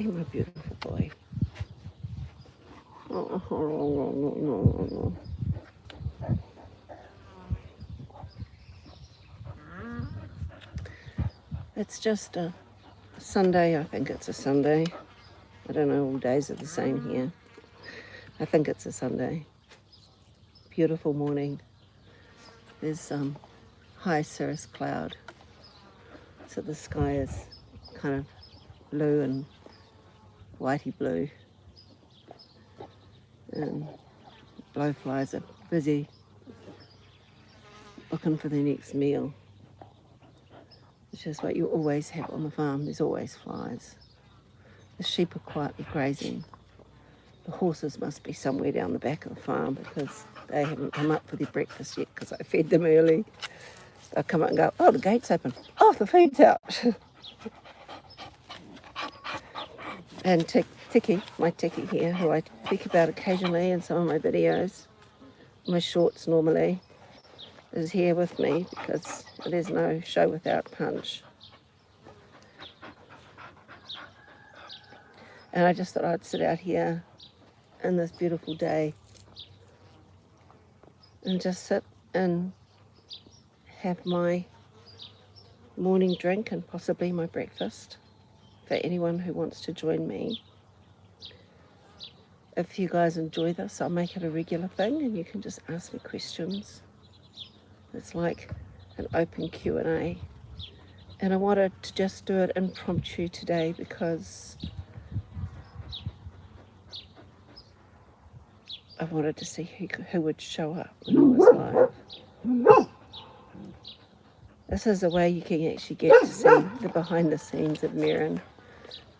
Hey, my beautiful boy. It's just a Sunday. I think it's a Sunday. I don't know, all days are the same here. I think it's a Sunday. Beautiful morning. There's high cirrus cloud. So the sky is kind of blue and whitey blue. And blowflies are busy looking for their next meal, which is what you always have on the farm. There's always flies. The sheep are quietly grazing. The horses must be somewhere down the back of the farm because they haven't come up for their breakfast yet because I fed them early. They'll come up and go, oh, the gate's open. Oh, the feed's out. And Tiki, my Tiki here, who I speak about occasionally in some of my videos, my shorts normally, is here with me because there's no show without punch. And I just thought I'd sit out here in this beautiful day and just sit and have my morning drink and possibly my breakfast for anyone who wants to join me. If you guys enjoy this, I'll make it a regular thing and you can just ask me questions. It's like an open Q&A. And I wanted to just do it impromptu today because I wanted to see who would show up when I was live. This is a way you can actually get to see the behind the scenes of Merran,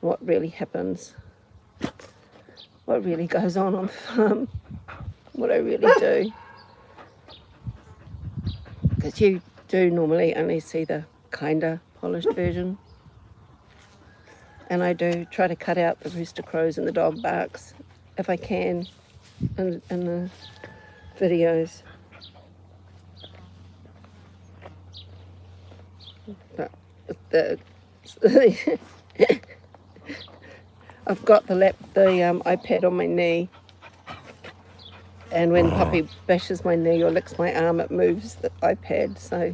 what really happens, what really goes on the farm, what I really do. Because you do normally only see the kinda polished version. And I do try to cut out the rooster crows and the dog barks if I can in the videos. But I've got the iPad on my knee, and when Puppy bashes my knee or licks my arm, it moves the iPad. So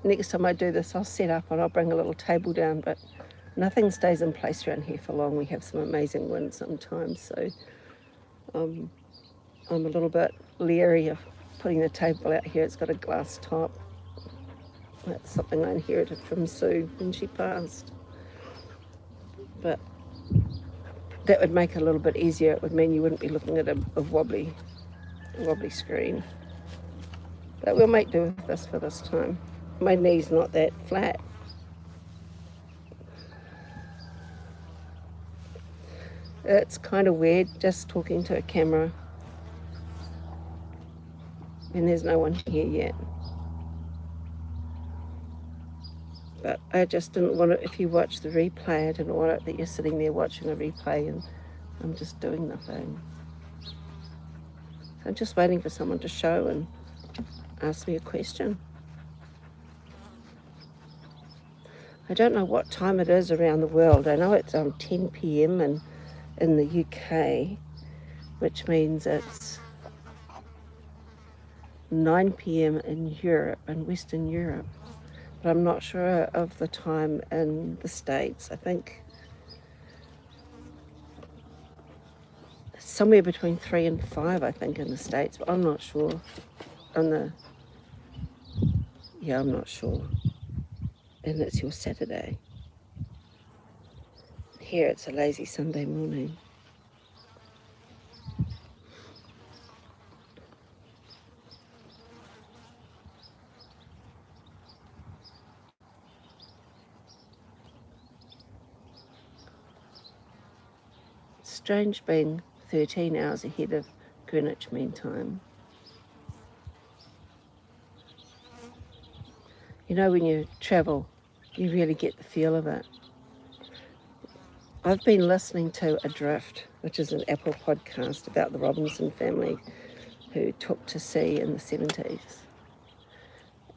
next time I do this, I'll set up and I'll bring a little table down, but nothing stays in place around here for long. We have some amazing wind sometimes, so I'm a little bit leery of putting the table out here. It's got a glass top. That's something I inherited from Sue when she passed. But that would make it a little bit easier. It would mean you wouldn't be looking at a wobbly screen. But we'll make do with this for this time. My knee's not that flat. It's kind of weird just talking to a camera and there's no one here yet. But I just didn't want it, if you watch the replay, I didn't want it that you're sitting there watching a replay and I'm just doing nothing. So I'm just waiting for someone to show and ask me a question. I don't know what time it is around the world. I know it's 10 p.m. in the UK, which means it's 9 p.m. in Europe, in Western Europe. But I'm not sure of the time in the States. I think somewhere between 3 and 5, I think, in the States, but I'm not sure. I'm not sure. And it's your Saturday. Here it's a lazy Sunday morning. Strange being 13 hours ahead of Greenwich Mean Time. You know, when you travel, you really get the feel of it. I've been listening to Adrift, which is an Apple podcast about the Robinson family who took to sea in the 70s.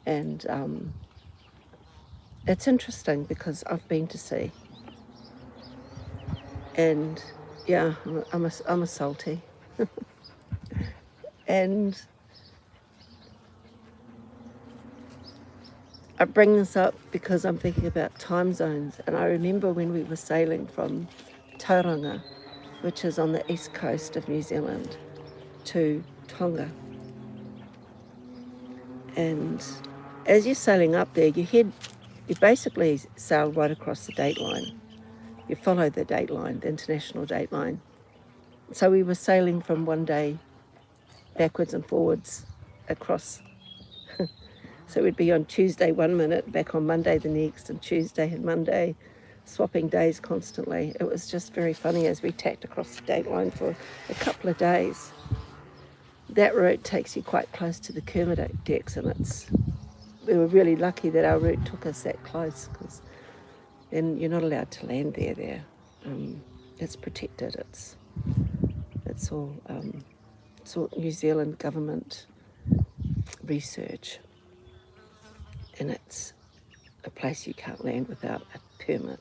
And it's interesting because I've been to sea. And yeah, I'm a salty. And I bring this up because I'm thinking about time zones. And I remember when we were sailing from Tauranga, which is on the east coast of New Zealand, to Tonga. And as you're sailing up there, you basically sail right across the date line. You follow the date line, the international date line. So we were sailing from one day backwards and forwards across. So we'd be on Tuesday 1 minute, back on Monday the next, and Tuesday and Monday, swapping days constantly. It was just very funny as we tacked across the date line for a couple of days. That route takes you quite close to the Kermadec decks, and we were really lucky that our route took us that close, because then you're not allowed to land there. It's protected. It's all New Zealand government research, and it's a place you can't land without a permit.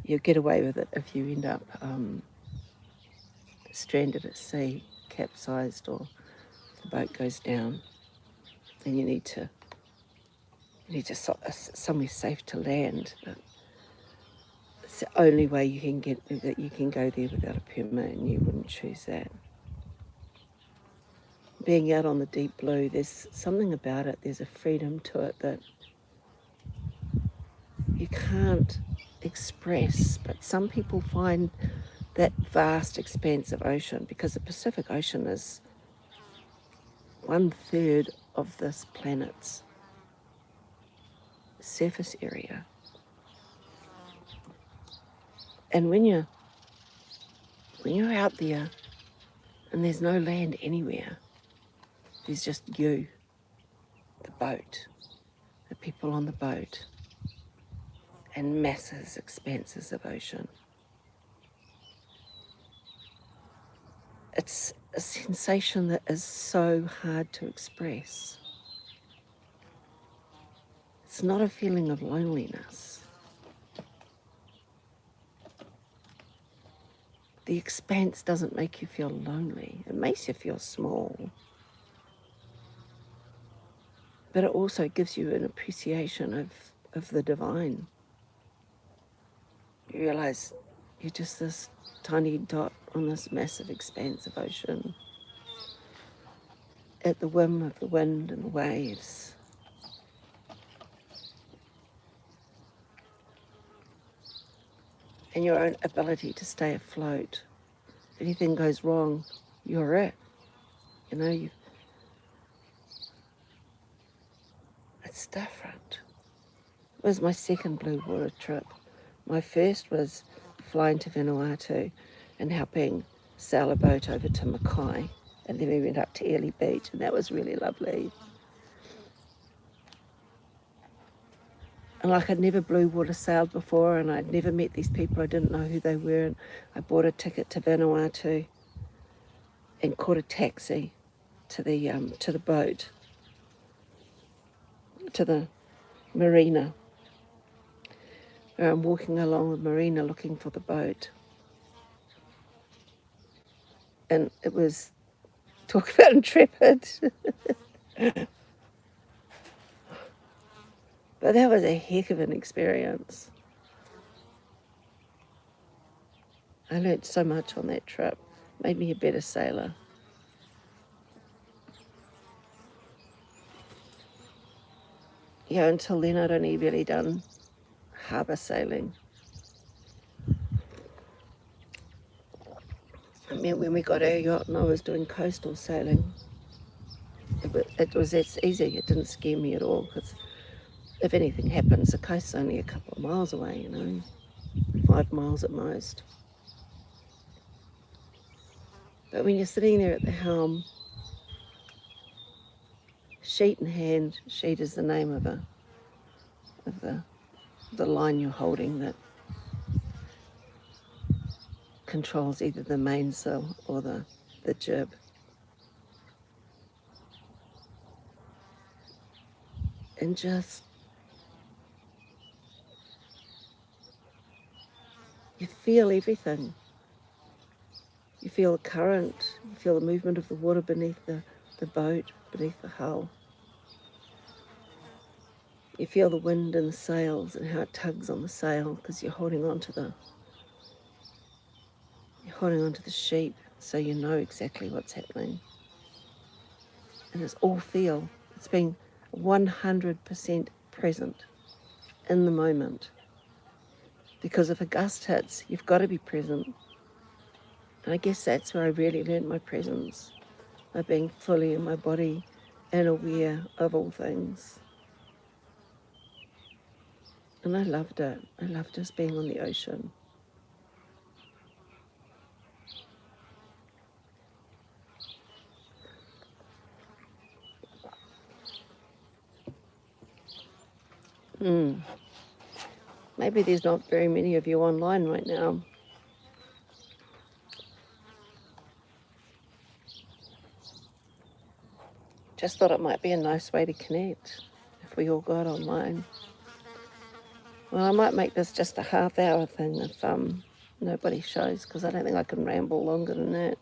You get away with it if you end up stranded at sea, capsized, or the boat goes down, and you need to somewhere safe to land. But it's the only way you can go there without a permit, and you wouldn't choose that. Being out on the deep blue, there's something about it. There's a freedom to it that you can't express, but some people find that vast expanse of ocean, because the Pacific Ocean is 1/3 of this planet's surface area. And when you're out there and there's no land anywhere, there's just you, the boat, the people on the boat, and massive expanses of ocean. It's a sensation that is so hard to express. It's not a feeling of loneliness. The expanse doesn't make you feel lonely. It makes you feel small. But it also gives you an appreciation of the divine. You realize you're just this tiny dot on this massive expanse of ocean, at the whim of the wind and the waves. And your own ability to stay afloat. If anything goes wrong, you're it. It's different. It was my second blue water trip. My first was flying to Vanuatu and helping sail a boat over to Mackay, and then we went up to Airlie Beach, and that was really lovely. And I'd never blue water sailed before, and I'd never met these people. I didn't know who they were, and I bought a ticket to Vanuatu and caught a taxi to the boat, to the marina. Where I'm walking along the marina looking for the boat. And it was, talk about intrepid. But that was a heck of an experience. I learned so much on that trip. Made me a better sailor. Yeah, until then I'd only really done harbour sailing. I mean, when we got our yacht and I was doing coastal sailing, it was as easy. It didn't scare me at all, because if anything happens, the coast's only a couple of miles away, 5 miles at most. But when you're sitting there at the helm, sheet in hand, sheet is the name of the line you're holding that controls either the mainsail or the jib. And You feel everything. You feel the current, you feel the movement of the water beneath the boat, beneath the hull. You feel the wind in the sails and how it tugs on the sail because you're holding on to the sheep, so you know exactly what's happening. And it's all feel. It's being 100% present in the moment. Because if a gust hits, you've got to be present. And I guess that's where I really learned my presence, by being fully in my body and aware of all things. And I loved it. I loved just being on the ocean. Maybe there's not very many of you online right now. Just thought it might be a nice way to connect if we all got online. Well, I might make this just a half-hour thing if nobody shows, because I don't think I can ramble longer than that.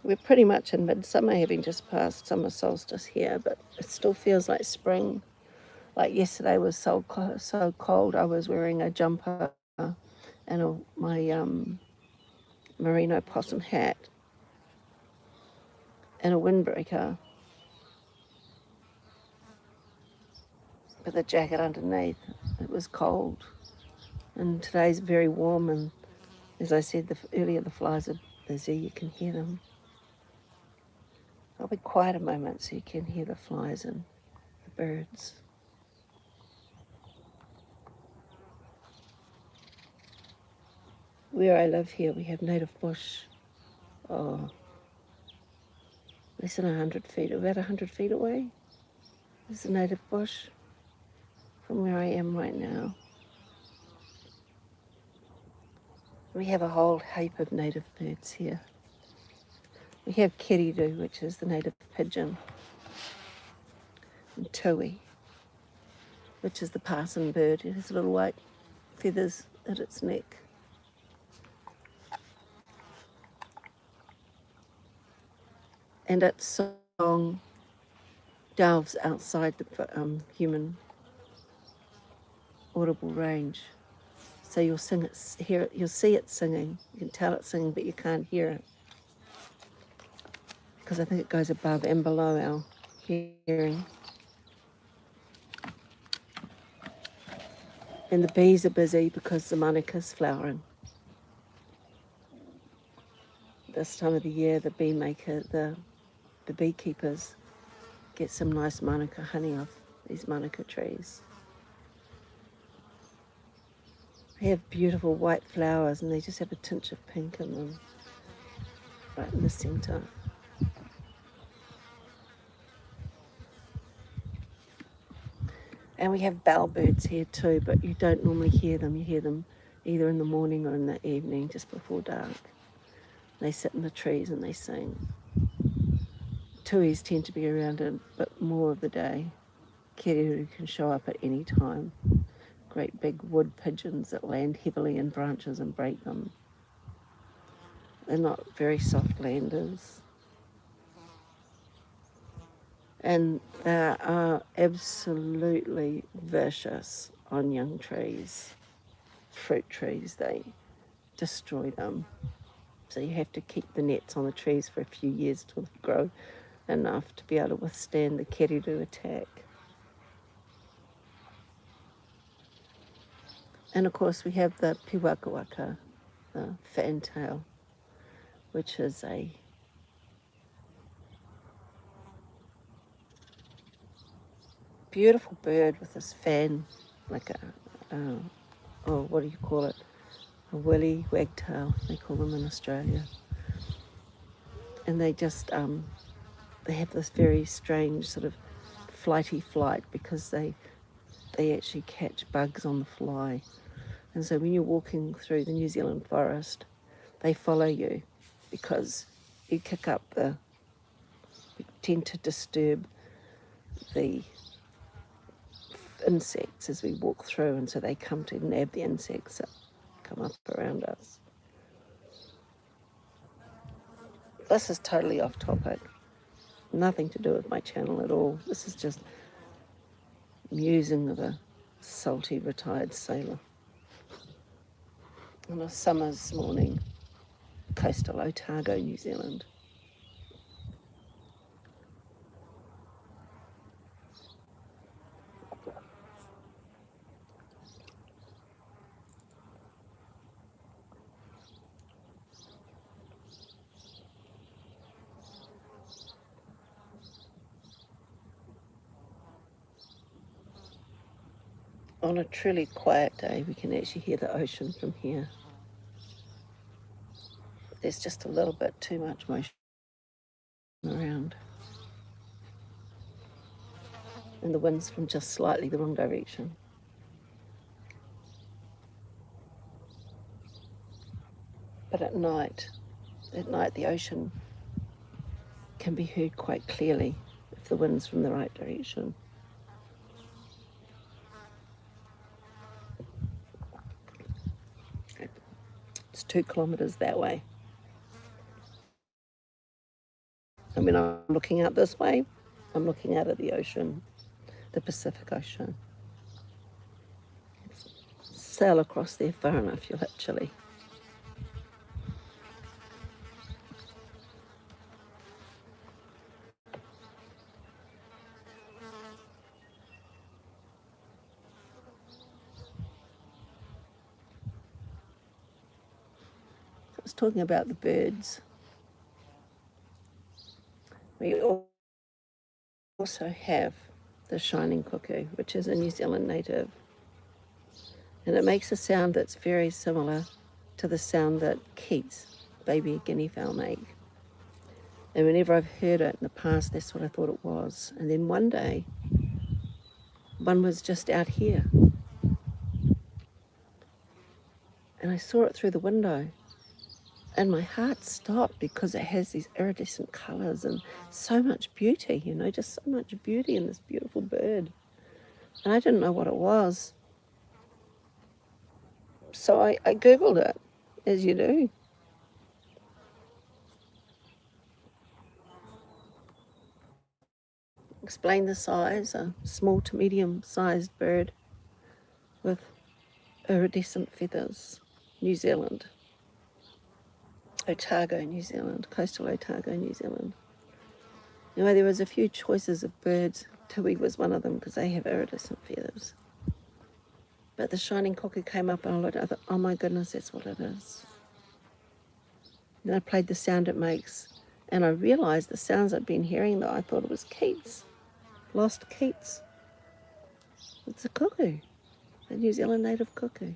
We're pretty much in midsummer, having just passed summer solstice here, but it still feels like spring. Like yesterday was so cold, I was wearing a jumper and my merino possum hat and a windbreaker with a jacket underneath. It was cold, and today's very warm, and as I said earlier, the flies are busy, you can hear them. I'll be quiet a moment so you can hear the flies and the birds. Where I live here, we have native bush. Oh, less than 100 feet, about 100 feet away is the native bush from where I am right now. We have a whole heap of native birds here. We have keridu, which is the native pigeon, and tui, which is the parson bird. It has little white feathers at its neck. And its song delves outside the human audible range. So you'll hear it, you'll see it singing. You can tell it's singing, but you can't hear it, because I think it goes above and below our hearing. And the bees are busy because the manuka's flowering. This time of the year, the beekeepers get some nice manuka honey off these manuka trees. They have beautiful white flowers, and they just have a tinge of pink in them, right in the centre. And we have bellbirds here too, but you don't normally hear them. You hear them either in the morning or in the evening, just before dark. They sit in the trees and they sing. Tuis tend to be around a bit more of the day. Keriru can show up at any time. Great big wood pigeons that land heavily in branches and break them. They're not very soft landers. And they are absolutely vicious on young trees, fruit trees. They destroy them. So you have to keep the nets on the trees for a few years till they grow enough to be able to withstand the keridu attack. And of course we have the piwakawaka, the fantail, which is a beautiful bird with this fan, like what do you call it? A willy wagtail, they call them in Australia. And they just, they have this very strange sort of flighty flight, because they actually catch bugs on the fly. And so when you're walking through the New Zealand forest, they follow you, because you tend to disturb the insects as we walk through, and so they come to nab the insects that come up around us. This is totally off topic. Nothing to do with my channel at all. This is just musing of a salty retired sailor on a summer's morning, coastal Otago, New Zealand. On a truly quiet day, we can actually hear the ocean from here. There's just a little bit too much motion around. And the wind's from just slightly the wrong direction. But at night the ocean can be heard quite clearly if the wind's from the right direction. It's 2 kilometres that way. And when I'm looking out this way, I'm looking out at the ocean, the Pacific Ocean. Sail across there far enough, you'll hit Chile. I was talking about the birds. We also have the shining cuckoo, which is a New Zealand native. And it makes a sound that's very similar to the sound that Keats, baby guinea fowl, make. And whenever I've heard it in the past, that's what I thought it was. And then one day, one was just out here. And I saw it through the window. And my heart stopped because it has these iridescent colours and so much beauty, you know, just so much beauty in this beautiful bird. And I didn't know what it was. So I Googled it, as you do. Explain the size, a small to medium-sized bird with iridescent feathers, New Zealand. Otago, New Zealand, coastal Otago, New Zealand. Anyway, there was a few choices of birds. Tui was one of them because they have iridescent feathers. But the shining cuckoo came up and I looked, I thought, oh my goodness, that's what it is. Then I played the sound it makes and I realised the sounds I'd been hearing though, I thought it was Keats, lost Keats. It's a cuckoo, a New Zealand native cuckoo.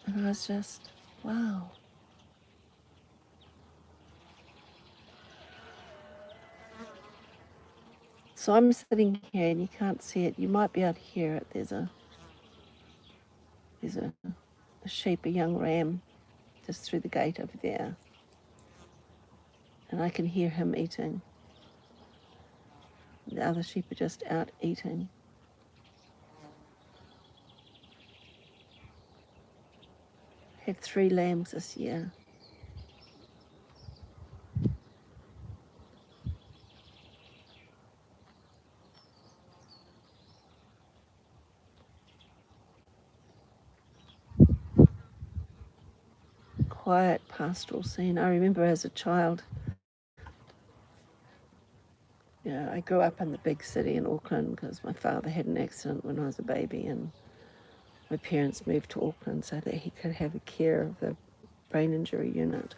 And I was just, wow. So I'm sitting here and you can't see it. You might be able to hear it. There's a sheep, a young ram, just through the gate over there. And I can hear him eating. The other sheep are just out eating. Had 3 lambs this year. Quiet pastoral scene. I remember as a child, I grew up in the big city in Auckland because my father had an accident when I was a baby and my parents moved to Auckland so that he could have a care of the brain injury unit.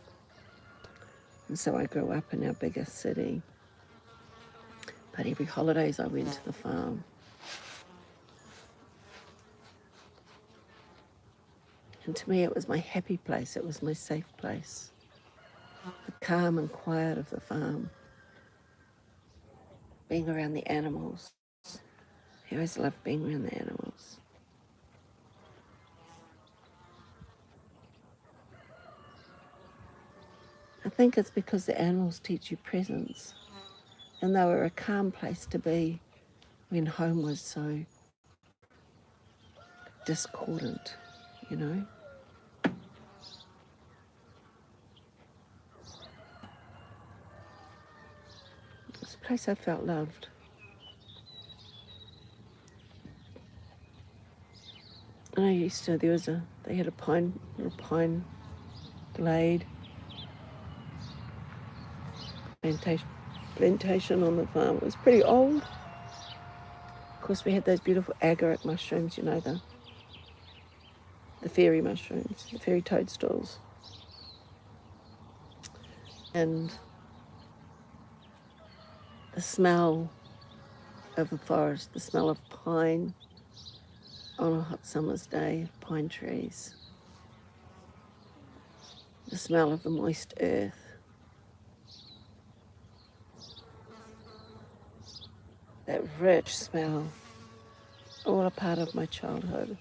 And so I grew up in our biggest city. But every holidays I went to the farm. And to me it was my happy place, it was my safe place. The calm and quiet of the farm. Being around the animals. I always loved being around the animals. I think it's because the animals teach you presence. And they were a calm place to be when home was so discordant, you know. It's a place I felt loved. And I used to, they had a little pine glade plantation on the farm. It was pretty old. Of course, we had those beautiful agaric mushrooms, you know, the fairy mushrooms, the fairy toadstools. And the smell of the forest, the smell of pine on a hot summer's day, pine trees, the smell of the moist earth, that rich smell, all a part of my childhood.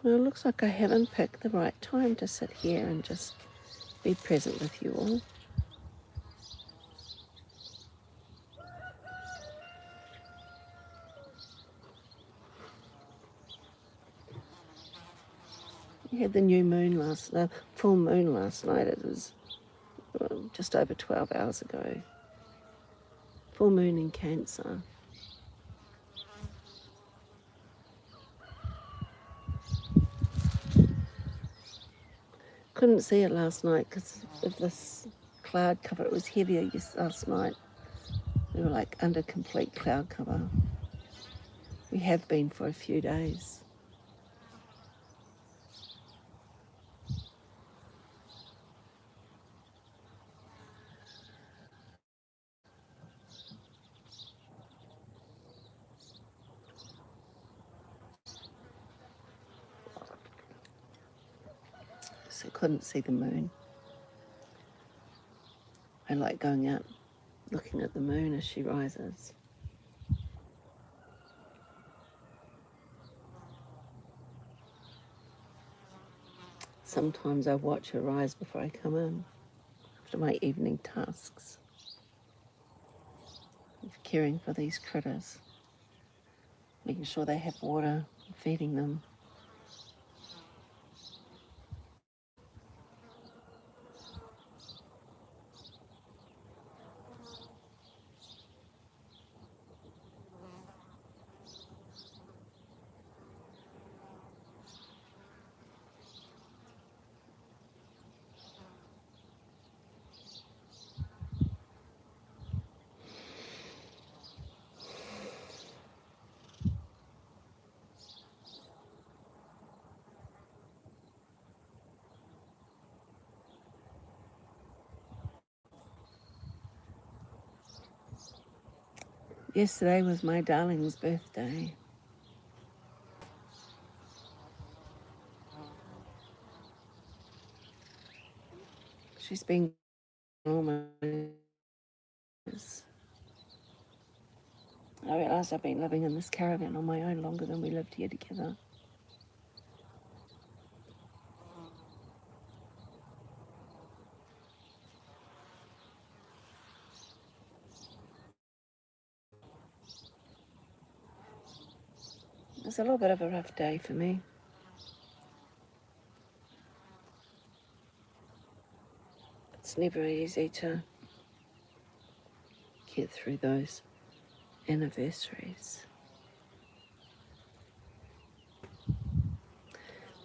Well, it looks like I haven't picked the right time to sit here and just be present with you all. We had the full moon last night. It was just over 12 hours ago. Full moon in Cancer. Couldn't see it last night because of this cloud cover. It was heavier last night. We were like under complete cloud cover. We have been for a few days. So couldn't see the moon. I like going out looking at the moon as she rises. Sometimes I watch her rise before I come in, after my evening tasks of caring for these critters, making sure they have water, feeding them. Yesterday was my darling's birthday. She's been almost. I realised I've been living in this caravan on my own longer than we lived here together. It was a little bit of a rough day for me. It's never easy to get through those anniversaries.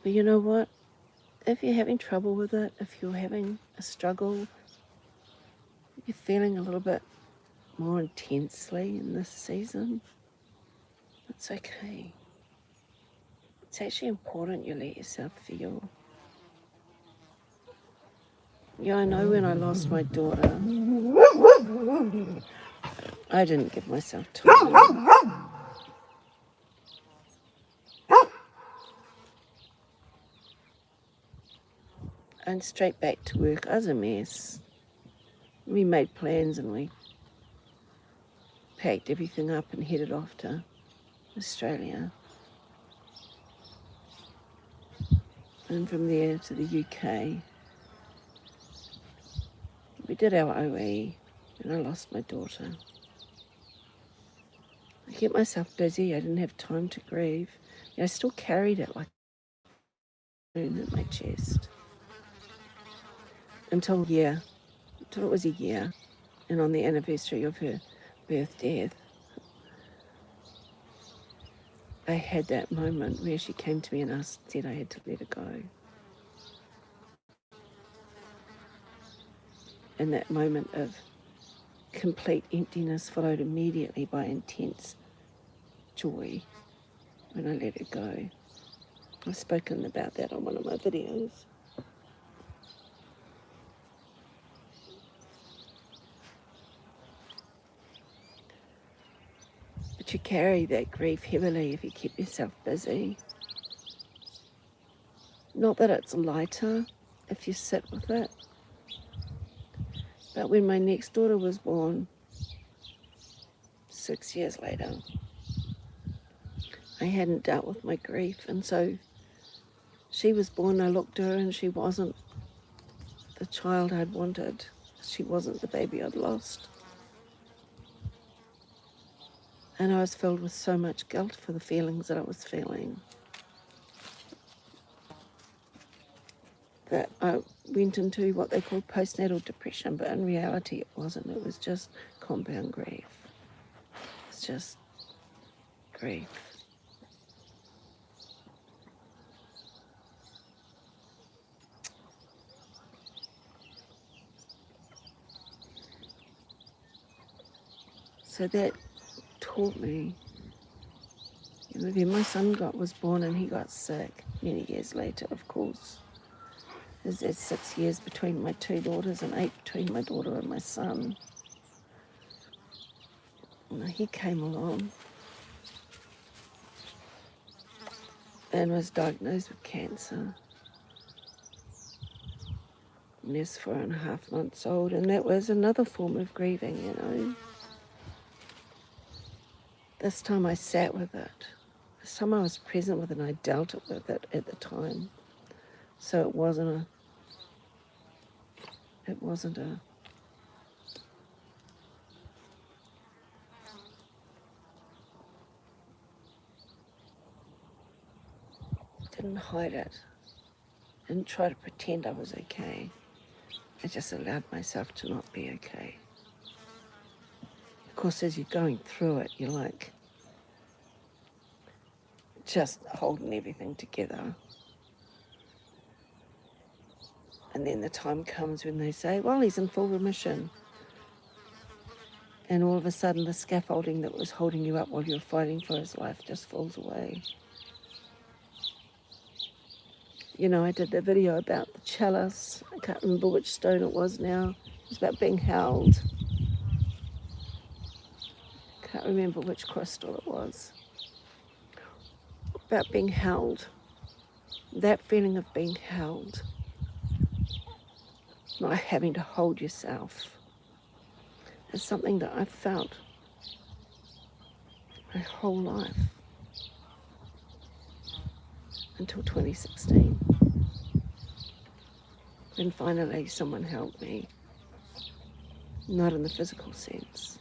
But you know what? If you're having trouble with it, if you're having a struggle, if you're feeling a little bit more intensely in this season, it's okay. It's actually important you let yourself feel. Yeah, I know when I lost my daughter, I didn't give myself time. And straight back to work. I was a mess. We made plans and we packed everything up and headed off to Australia. and from there to the UK. We did our OE, and I lost my daughter. I kept myself busy. I didn't have time to grieve. I still carried it like a balloon in my chest until it was a year, and on the anniversary of her death, I had that moment where she came to me and said I had to let her go. And that moment of complete emptiness followed immediately by intense joy when I let her go. I've spoken about that on one of my videos. But you carry that grief heavily if you keep yourself busy. Not that it's lighter if you sit with it. But when my next daughter was born, 6 years later, I hadn't dealt with my grief. And so she was born, I looked at her and she wasn't the child I'd wanted. She wasn't the baby I'd lost. And I was filled with so much guilt for the feelings that I was feeling that I went into what they call postnatal depression, but in reality it wasn't. It was just compound grief. It's just grief. So that taught me. Then my son was born and he got sick many years later, of course. There's 6 years between my two daughters and 8 between my daughter and my son. And he came along and was diagnosed with cancer. And he was 4.5 months old, and that was another form of grieving, This time I sat with it. This time I was present with it and I dealt with it at the time. So it wasn't didn't hide it. Didn't try to pretend I was okay. I just allowed myself to not be okay. Of course, as you're going through it, you're like just holding everything together. And then the time comes when they say, well, he's in full remission. And all of a sudden the scaffolding that was holding you up while you were fighting for his life just falls away. I did the video about the chalice. I can't remember which stone it was now. It was about being held. Can't remember which crystal it was. About being held. That feeling of being held. Not having to hold yourself. Is something that I've felt my whole life. Until 2016. Then finally someone held me. Not in the physical sense.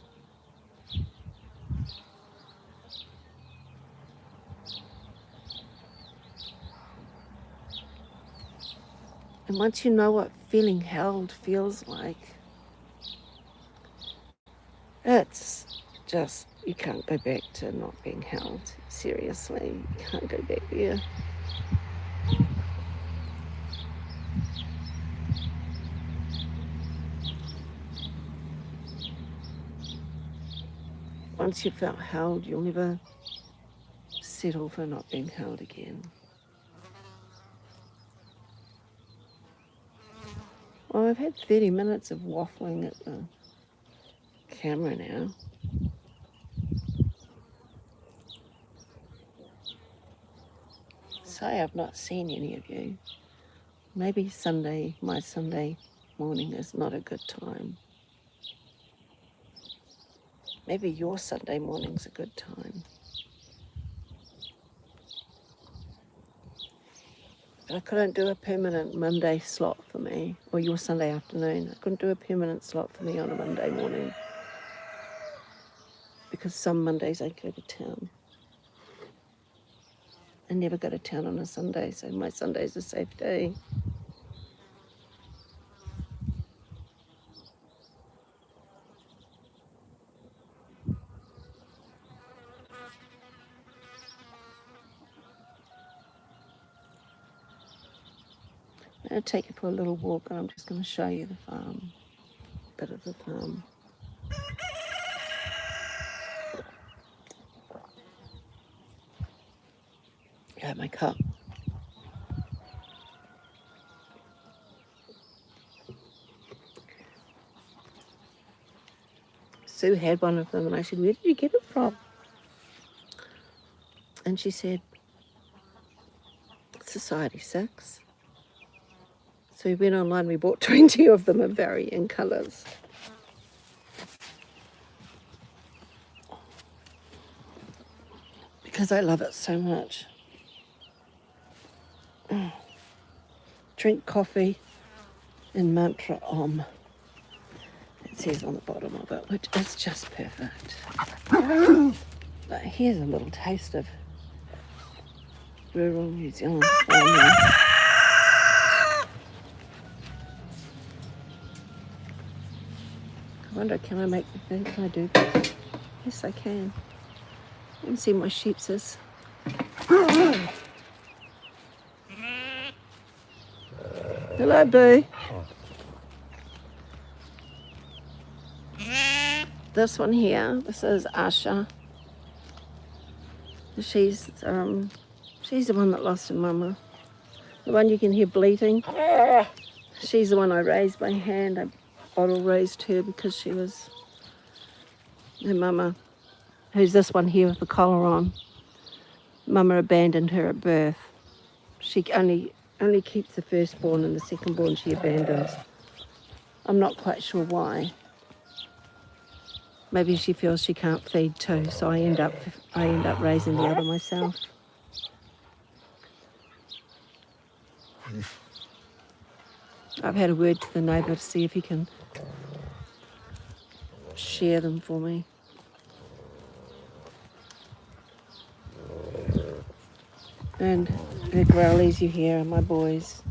And once you know what feeling held feels like, it's just, you can't go back to not being held. Seriously, you can't go back there. Once you've felt held, you'll never settle for not being held again. Well, I've had 30 minutes of waffling at the camera now. Say I've not seen any of you. Maybe my Sunday morning is not a good time. Maybe your Sunday morning's a good time. But I couldn't do a permanent Monday slot for me, or your Sunday afternoon. I couldn't do a permanent slot for me on a Monday morning because some Mondays I go to town. I never go to town on a Sunday, so my Sunday's a safe day. I'm going to take you for a little walk, and I'm just going to show you the farm, a bit of the farm. Got my cup. Sue had one of them, and I said, "Where did you get it from?" And she said, Society 6. So we went online, we bought 20 of them of varying colours. Because I love it so much. Drink coffee in mantra om. It says on the bottom of it, which is just perfect. But here's a little taste of rural New Zealand farming. I wonder, can I make the thing? Can I do this? Yes, I can. You can see my sheepses. Hello, Boo. This one here, this is Asha. She's the one that lost her mama. The one you can hear bleating. She's the one I raised by hand. I bottle raised her because she was her mama. Who's this one here with the collar on? Mama abandoned her at birth. She only keeps the firstborn, and the secondborn she abandons. I'm not quite sure why. Maybe she feels she can't feed too, so I end up raising the other myself. I've had a word to the neighbour to see if he can share them for me. And the growlies you hear are my boys.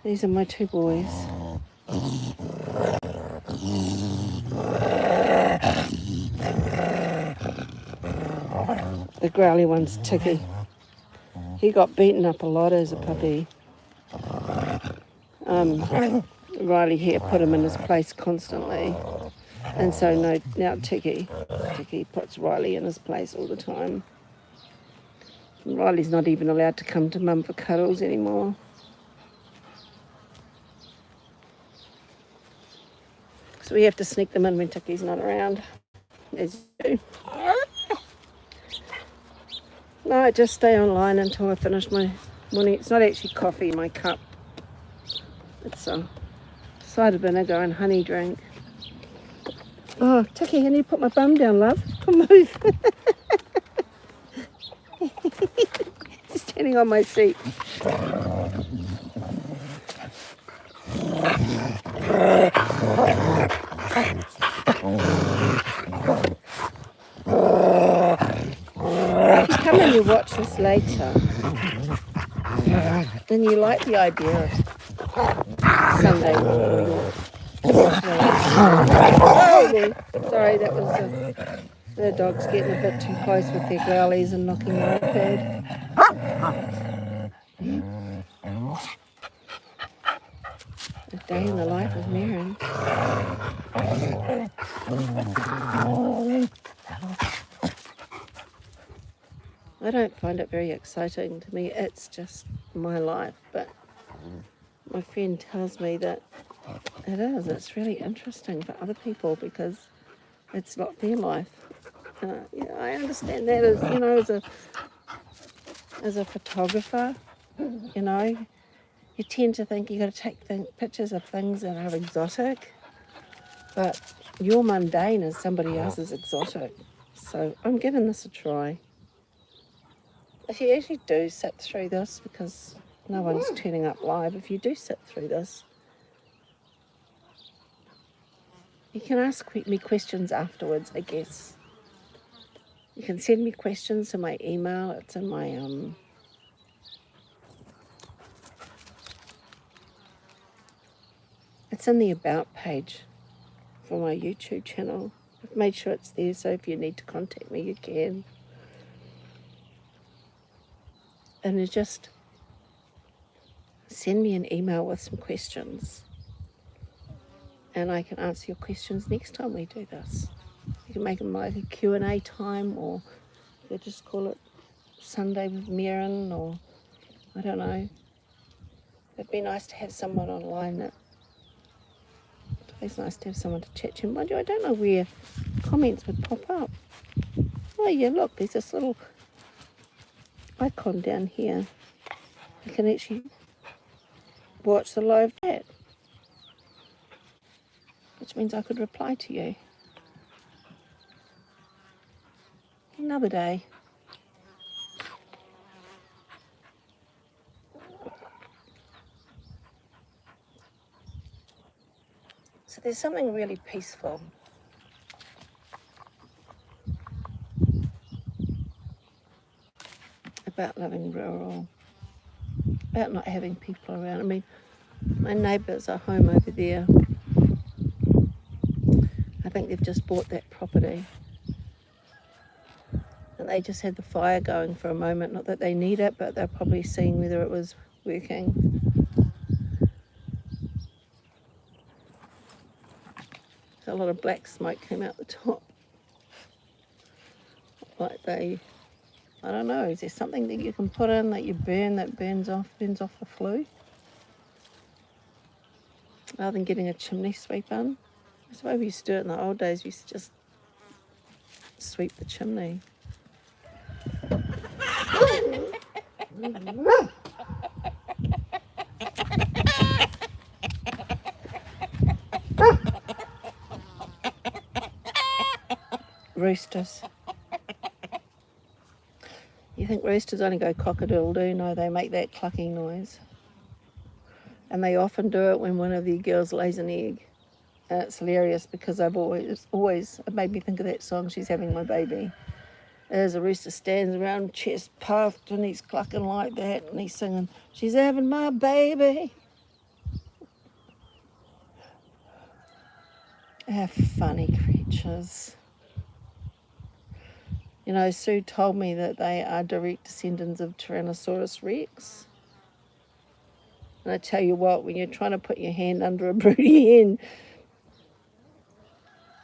These are my two boys. The growly one's Ticky. He got beaten up a lot as a puppy. Riley here put him in his place constantly. And so now Ticky puts Riley in his place all the time. And Riley's not even allowed to come to Mum for cuddles anymore. So we have to sneak them in when Ticky's not around, as you do. No, I just stay online until I finish my morning. It's not actually coffee, my cup. It's cider vinegar and honey drink. Oh, Ticky, I need to put my bum down, love. Come move. He's standing on my seat. If you come and you watch this later, then you like the idea of Sunday morning. Sorry, that was the dog's getting a bit too close with their growlies and knocking my iPad. A day in the life of Merran. I don't find it very exciting. To me, it's just my life. But my friend tells me that it is. It's really interesting for other people because it's not their life. Yeah, I understand that as a photographer, you tend to think you got to take pictures of things that are exotic, but your mundane is somebody else's exotic. So I'm giving this a try. If you actually do sit through this, because No one's turning up live. If you do sit through this, you can ask me questions afterwards, I guess. You can send me questions to my email. It's in my it's in the About page for my YouTube channel. I've made sure it's there, so if you need to contact me, you can. And you just send me an email with some questions, and I can answer your questions next time we do this. You can make them like a Q&A time, or you just call it Sunday with Merran, or I don't know. It'd be nice to have someone online. It's nice to have someone to chat to. Mind you, I don't know where comments would pop up. Oh yeah, look, there's this little icon down here. You can actually watch the live chat, which means I could reply to you. Another day. So there's something really peaceful about living rural, about not having people around. I mean, my neighbours are home over there. I think they've just bought that property. And they just had the fire going for a moment. Not that they need it, but they're probably seeing whether it was working. A lot of black smoke came out the top. Like I don't know, is there something that you can put in that you burn that burns off the flue? Rather than getting a chimney sweep in. That's the way we used to do it in the old days. We used to just sweep the chimney. Roosters. You think roosters only go cock-a-doodle-doo? No, they make that clucking noise. And they often do it when one of their girls lays an egg. And it's hilarious because I've always, it made me think of that song, She's Having My Baby. As a rooster stands around, chest puffed, and he's clucking like that, and he's singing, She's having my baby. They're funny creatures. You know, Sue told me that they are direct descendants of Tyrannosaurus Rex. And I tell you what, when you're trying to put your hand under a broody hen,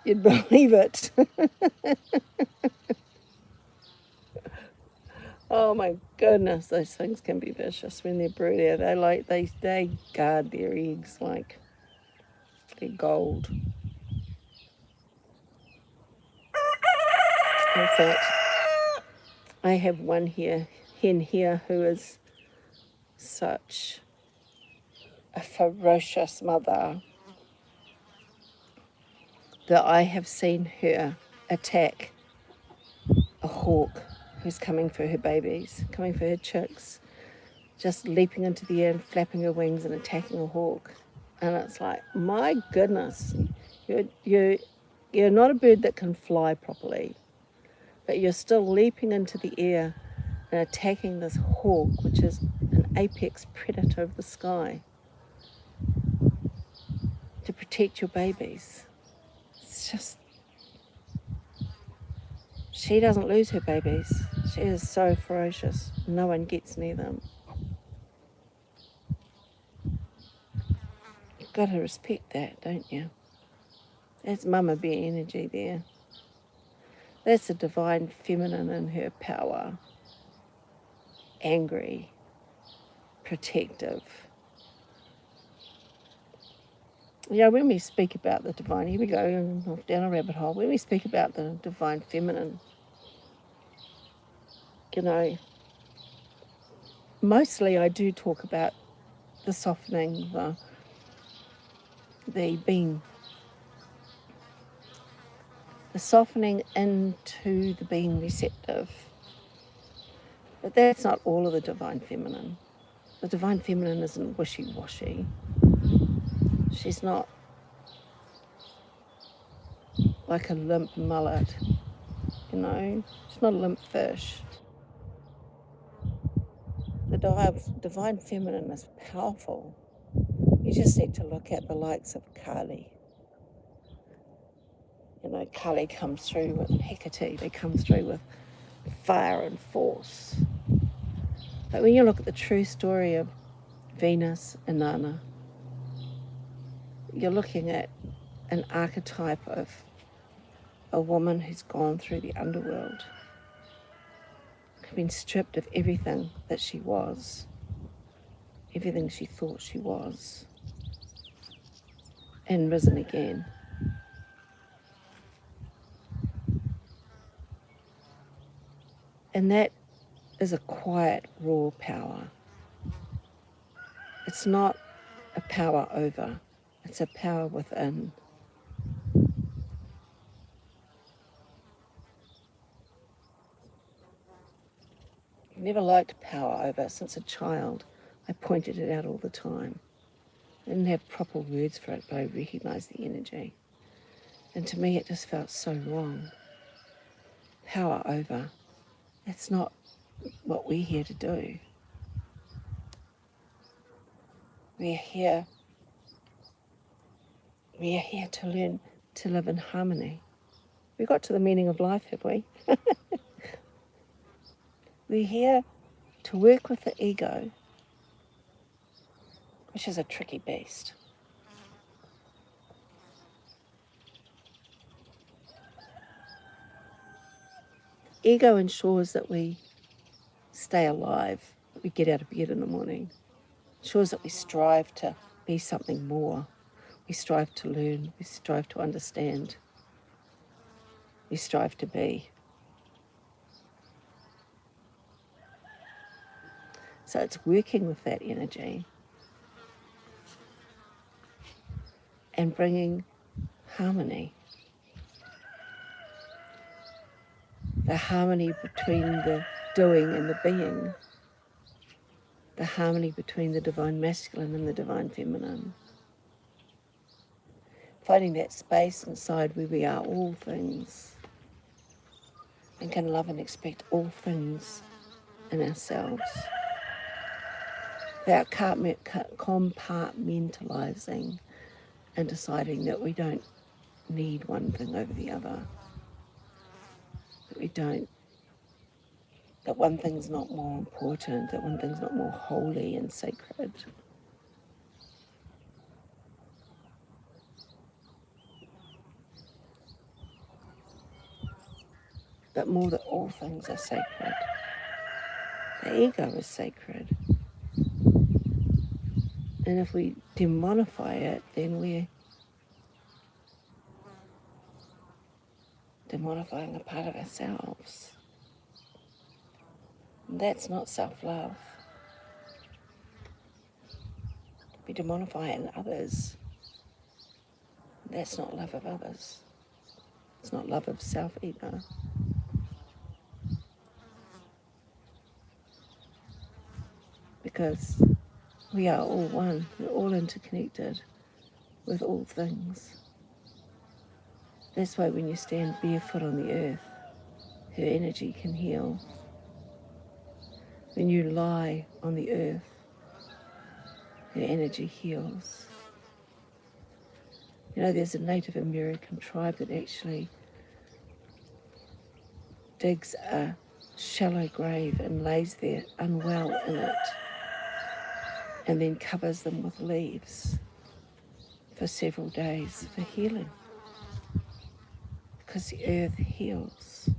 you'd believe it. Oh my goodness, those things can be vicious when they're broody. They guard their eggs like they're gold. In fact, I have one hen here, who is such a ferocious mother that I have seen her attack a hawk who's coming for her babies, coming for her chicks, just leaping into the air and flapping her wings and attacking a hawk. And it's like, my goodness, you're not a bird that can fly properly, but you're still leaping into the air and attacking this hawk, which is an apex predator of the sky, to protect your babies. It's just, she doesn't lose her babies. She is so ferocious. No one gets near them. You've got to respect that, don't you? That's Mama Bear energy there. That's the divine feminine in her power. Angry, protective. You know, when we speak about the divine, here we go off down a rabbit hole. When we speak about the divine feminine, you know, mostly I do talk about the softening, the being, the softening into the being receptive. But that's not all of the divine feminine. The Divine Feminine isn't wishy-washy. She's not like a limp mullet, you know. She's not a limp fish. The Divine Feminine is powerful. You just need to look at the likes of Kali. You know, Kali comes through with Hecate. They come through with fire and force. But when you look at the true story of Venus and Nana, you're looking at an archetype of a woman who's gone through the underworld, been stripped of everything that she was, everything she thought she was, and risen again. And that is a quiet, raw power. It's not a power over, it's a power within. I've never liked power over. Since a child, I pointed it out all the time. I didn't have proper words for it, but I recognised the energy. And to me, it just felt so wrong. Power over. That's not what we're here to do. We're here to learn to live in harmony. We got to the meaning of life, have we? We're here to work with the ego, which is a tricky beast. Ego ensures that we stay alive, that we get out of bed in the morning. Ensures that we strive to be something more. We strive to learn. We strive to understand. We strive to be. So it's working with that energy and bringing harmony. The harmony between the doing and the being. The harmony between the divine masculine and the divine feminine. Finding that space inside where we are all things and can love and expect all things in ourselves without compartmentalizing and deciding that we don't need one thing over the other, that one thing's not more important, that one thing's not more holy and sacred. But more that all things are sacred. The ego is sacred. And if we demonify it, then we're demonifying a part of ourselves. And that's not self-love. We demonify it in others. That's not love of others. It's not love of self either. Because we are all one. We're all interconnected with all things. That's why when you stand barefoot on the earth, her energy can heal. When you lie on the earth, her energy heals. You know, there's a Native American tribe that actually digs a shallow grave and lays there unwell in it, and then covers them with leaves for several days for healing. Because the earth heals.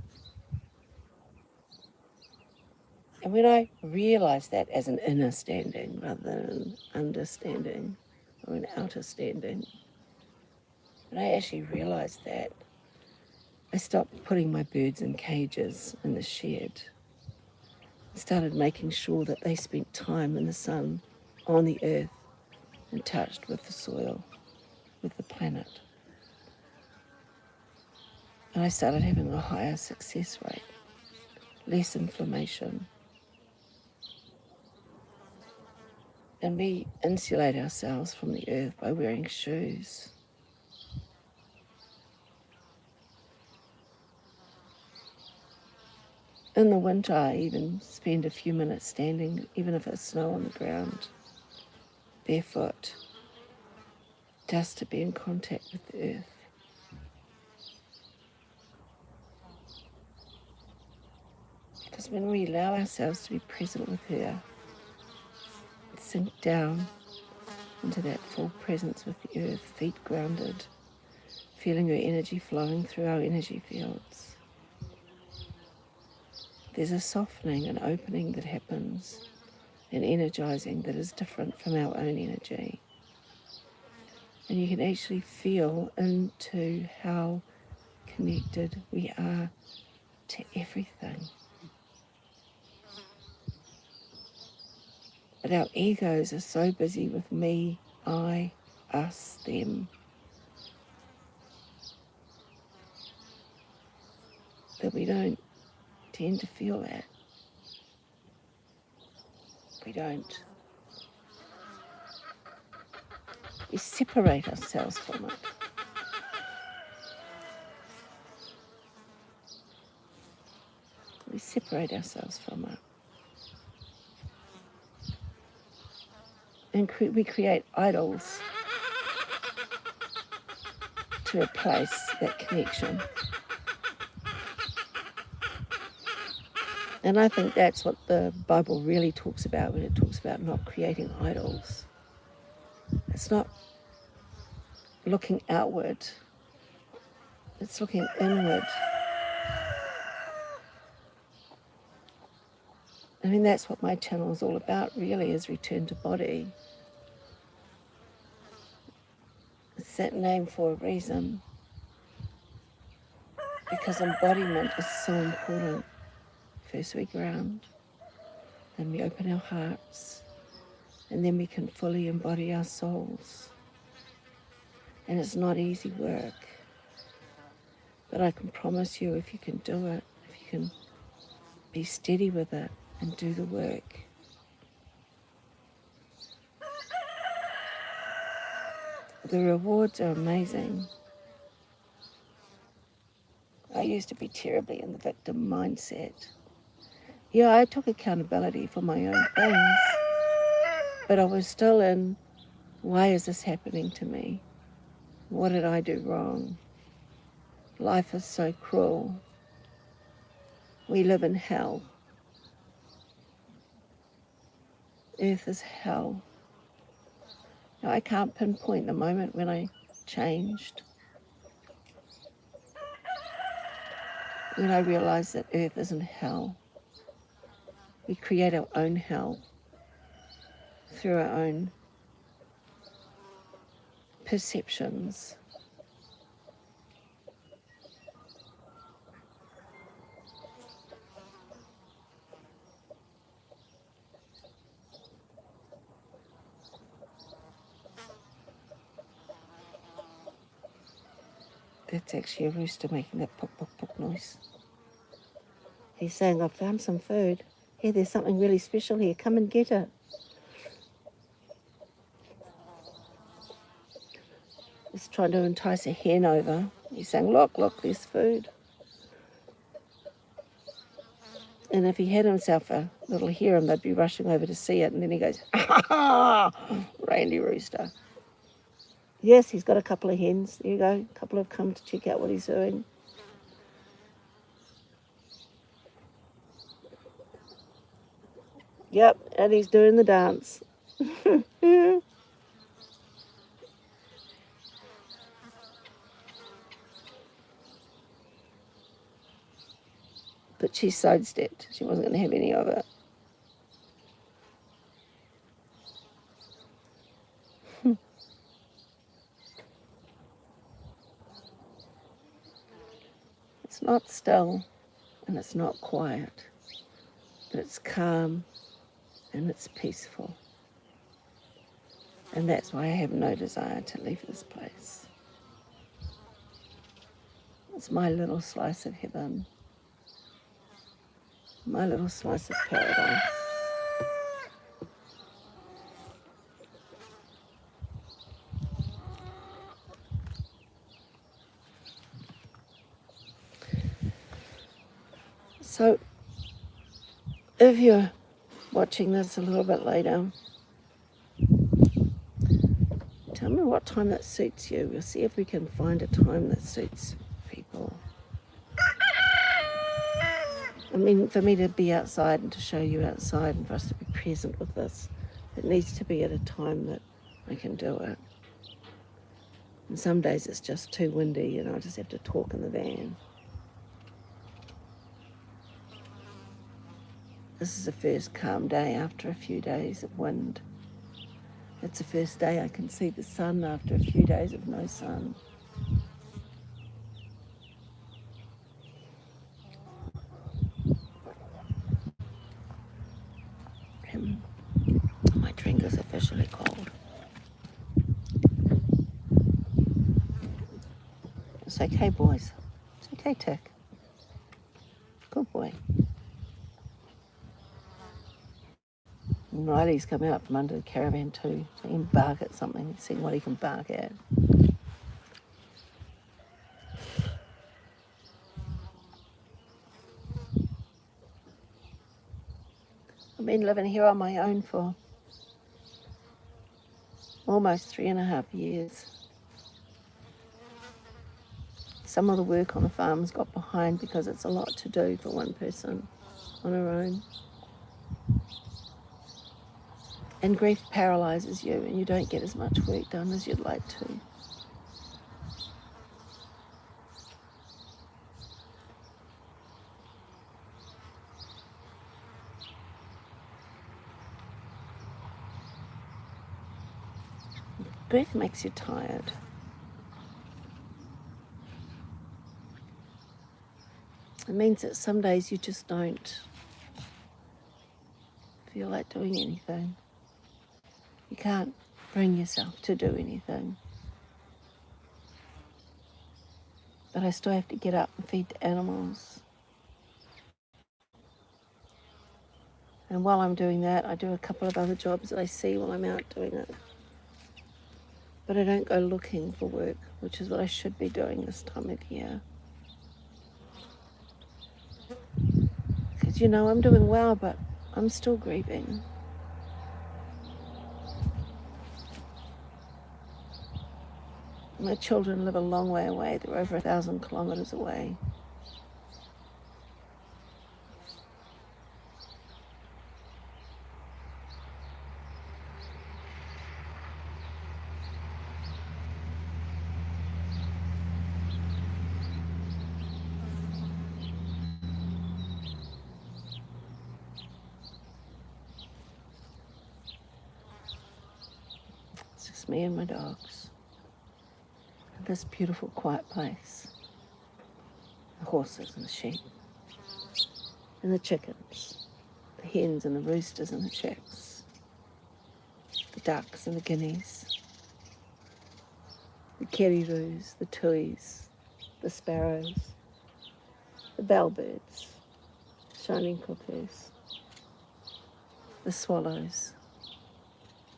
And when I realised that as an inner standing rather than an understanding or an outer standing, when I actually realised that, I stopped putting my birds in cages in the shed. I started making sure that they spent time in the sun, on the earth, and touched with the soil, with the planet. And I started having a higher success rate, less inflammation. And we insulate ourselves from the earth by wearing shoes. In the winter, I even spend a few minutes standing, even if it's snow on the ground, barefoot, just to be in contact with the earth. Because when we allow ourselves to be present with her, sink down into that full presence with the earth, feet grounded, feeling her energy flowing through our energy fields. There's a softening and opening that happens, and energizing that is different from our own energy. And you can actually feel into how connected we are to everything. But our egos are so busy with me, I, us, them, that we don't tend to feel that. We don't. We separate ourselves from it. We separate ourselves from it. And we create idols to replace that connection. And I think that's what the Bible really talks about when it talks about not creating idols. It's not looking outward, it's looking inward. I mean, that's what my channel is all about, really, is return to body. It's that name for a reason, because embodiment is so important. First we ground, then we open our hearts, and then we can fully embody our souls. And it's not easy work, but I can promise you, if you can do it, if you can be steady with it and do the work, the rewards are amazing. I used to be terribly in the victim mindset. Yeah, I took accountability for my own things, but I was still in, why is this happening to me? What did I do wrong? Life is so cruel. We live in hell. Earth is hell. Now, I can't pinpoint the moment when I changed, when I realized that Earth isn't hell. We create our own hell through our own perceptions. That's actually a rooster making that puk puk puk noise. He's saying, I've found some food. Here, there's something really special here. Come and get it. He's trying to entice a hen over. He's saying, look, look, there's food. And if he had himself a little harem, they'd be rushing over to see it. And then he goes, ah, Randy Rooster. Yes, he's got a couple of hens. There you go. A couple have come to check out what he's doing. Yep, and he's doing the dance. But she sidestepped. She wasn't going to have any of it. It's not still and it's not quiet, but it's calm and it's peaceful. And that's why I have no desire to leave this place. It's my little slice of heaven, my little slice of paradise. So if you're watching this a little bit later, tell me what time that suits you. We'll see if we can find a time that suits people. I mean, for me to be outside and to show you outside and for us to be present with this, it needs to be at a time that I can do it. And some days it's just too windy and I just have to talk in the van. This is the first calm day after a few days of wind. It's the first day I can see the sun after a few days of no sun. My drink is officially cold. It's okay, boys. It's okay, Tick. Good boy. And Riley's come out from under the caravan too, so he can bark at something, see what he can bark at. I've been living here on my own for almost 3.5 years. Some of the work on the farm's got behind because it's a lot to do for one person on her own. And grief paralyses you and you don't get as much work done as you'd like to. Grief makes you tired. It means that some days you just don't feel like doing anything. You can't bring yourself to do anything. But I still have to get up and feed the animals. And while I'm doing that, I do a couple of other jobs that I see while I'm out doing it. But I don't go looking for work, which is what I should be doing this time of year. Because, you know, I'm doing well, but I'm still grieving. My children live a long way away. They're over 1,000 kilometers away. It's just me and my dogs. And this beautiful, quiet place. The horses and the sheep. And the chickens. The hens and the roosters and the chicks. The ducks and the guineas. The keriroos, the tuis, the sparrows, the bellbirds, shining cuckoos, the swallows,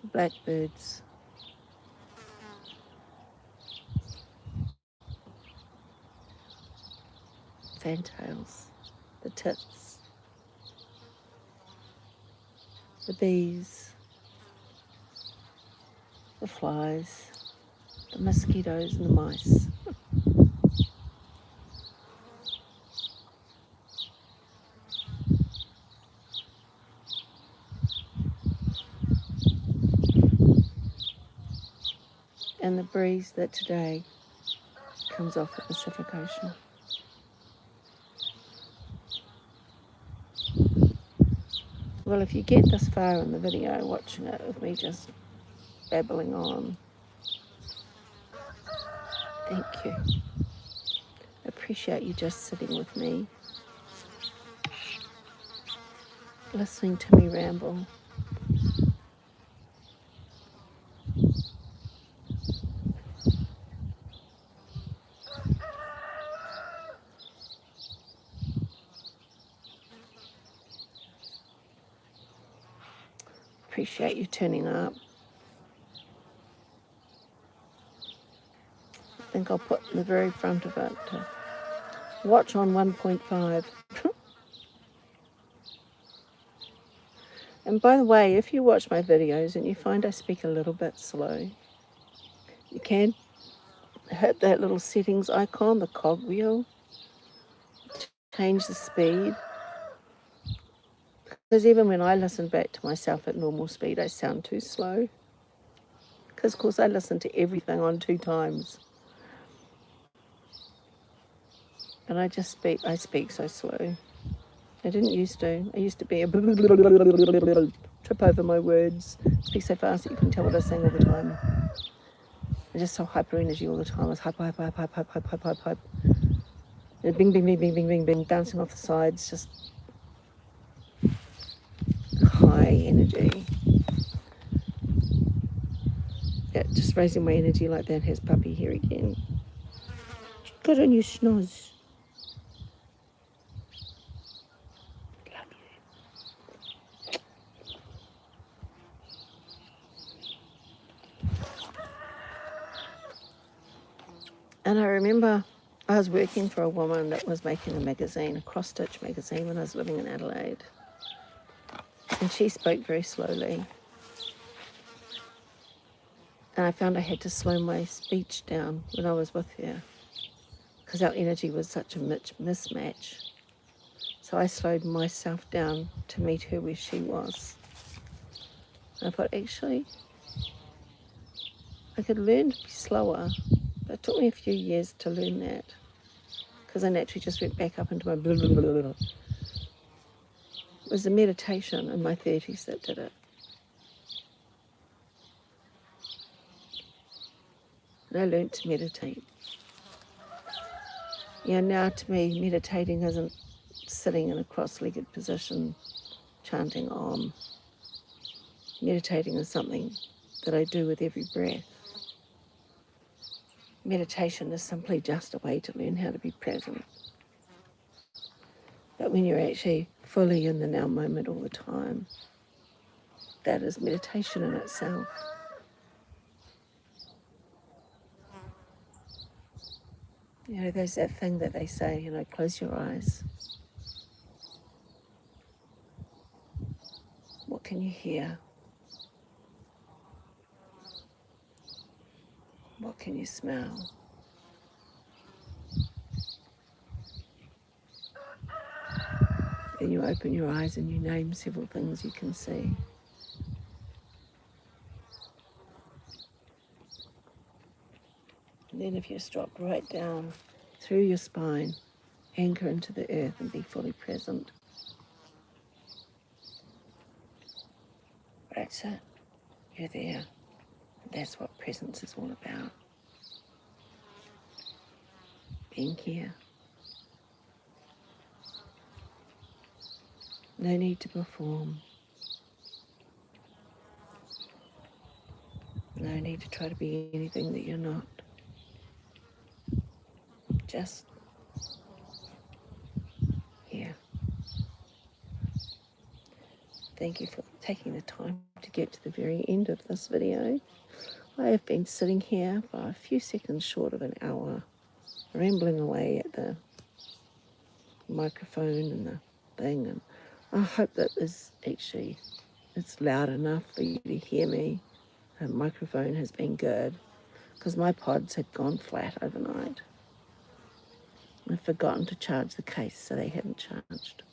the blackbirds, fantails, the tits, the bees, the flies, the mosquitoes and the mice. And the breeze that today comes off the Pacific Ocean. Well, if you get this far in the video, watching it with me just babbling on, thank you. I appreciate you just sitting with me, listening to me ramble. Appreciate you turning up. I think I'll put in the very front of it to watch on 1.5. And by the way, if you watch my videos and you find I speak a little bit slow, you can hit that little settings icon, the cog wheel, change the speed. Because even when I listen back to myself at normal speed, I sound too slow. Because, of course, I listen to everything on 2 times. And I speak so slow. I didn't used to. I used to be a trip over my words, speak so fast that you couldn't tell what I was saying all the time. I just saw hyper energy all the time. I was hype. And bing, bing, bing, bing, bing, bing, bing, bouncing off the sides, just high energy. Yeah, just raising my energy like that. Here's Puppy here again. Good on you, schnoz. Love you. And I remember I was working for a woman that was making a magazine, a cross-stitch magazine, when I was living in Adelaide. And she spoke very slowly. And I found I had to slow my speech down when I was with her because our energy was such a mismatch. So I slowed myself down to meet her where she was. And I thought, actually, I could learn to be slower. But it took me a few years to learn that because I naturally just went back up into my blah, blah, blah, blah, blah. It was a meditation in my 30s that did it. And I learned to meditate. Yeah, now to me, meditating isn't sitting in a cross-legged position, chanting Om. Meditating is something that I do with every breath. Meditation is simply just a way to learn how to be present. But when you're actually fully in the now moment all the time, that is meditation in itself. You know, there's that thing that they say, you know, close your eyes. What can you hear? What can you smell? Then you open your eyes and you name several things you can see. And then if you just drop right down through your spine, anchor into the earth and be fully present. That's it. You're there. That's what presence is all about. Being here. No need to perform. No need to try to be anything that you're not. Just here. Thank you for taking the time to get to the very end of this video. I have been sitting here for a few seconds short of an hour, rambling away at the microphone and the thing, and I hope that it's loud enough for you to hear me. The microphone has been good because my pods had gone flat overnight. I'd forgotten to charge the case, so they hadn't charged.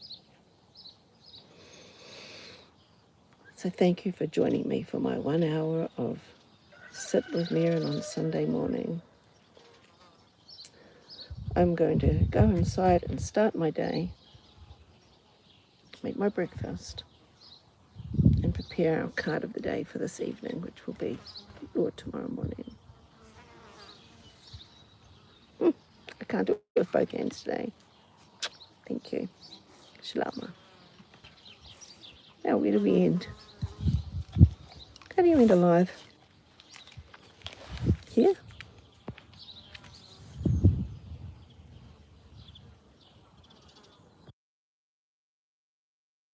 So thank you for joining me for my 1 hour of Sit with Merran on Sunday morning. I'm going to go inside and start my day, make my breakfast, and prepare our card of the day for this evening, which will be or tomorrow morning. I can't do it with both hands today. Thank you. Shalama. Now, where do we end? How do you end alive? Here?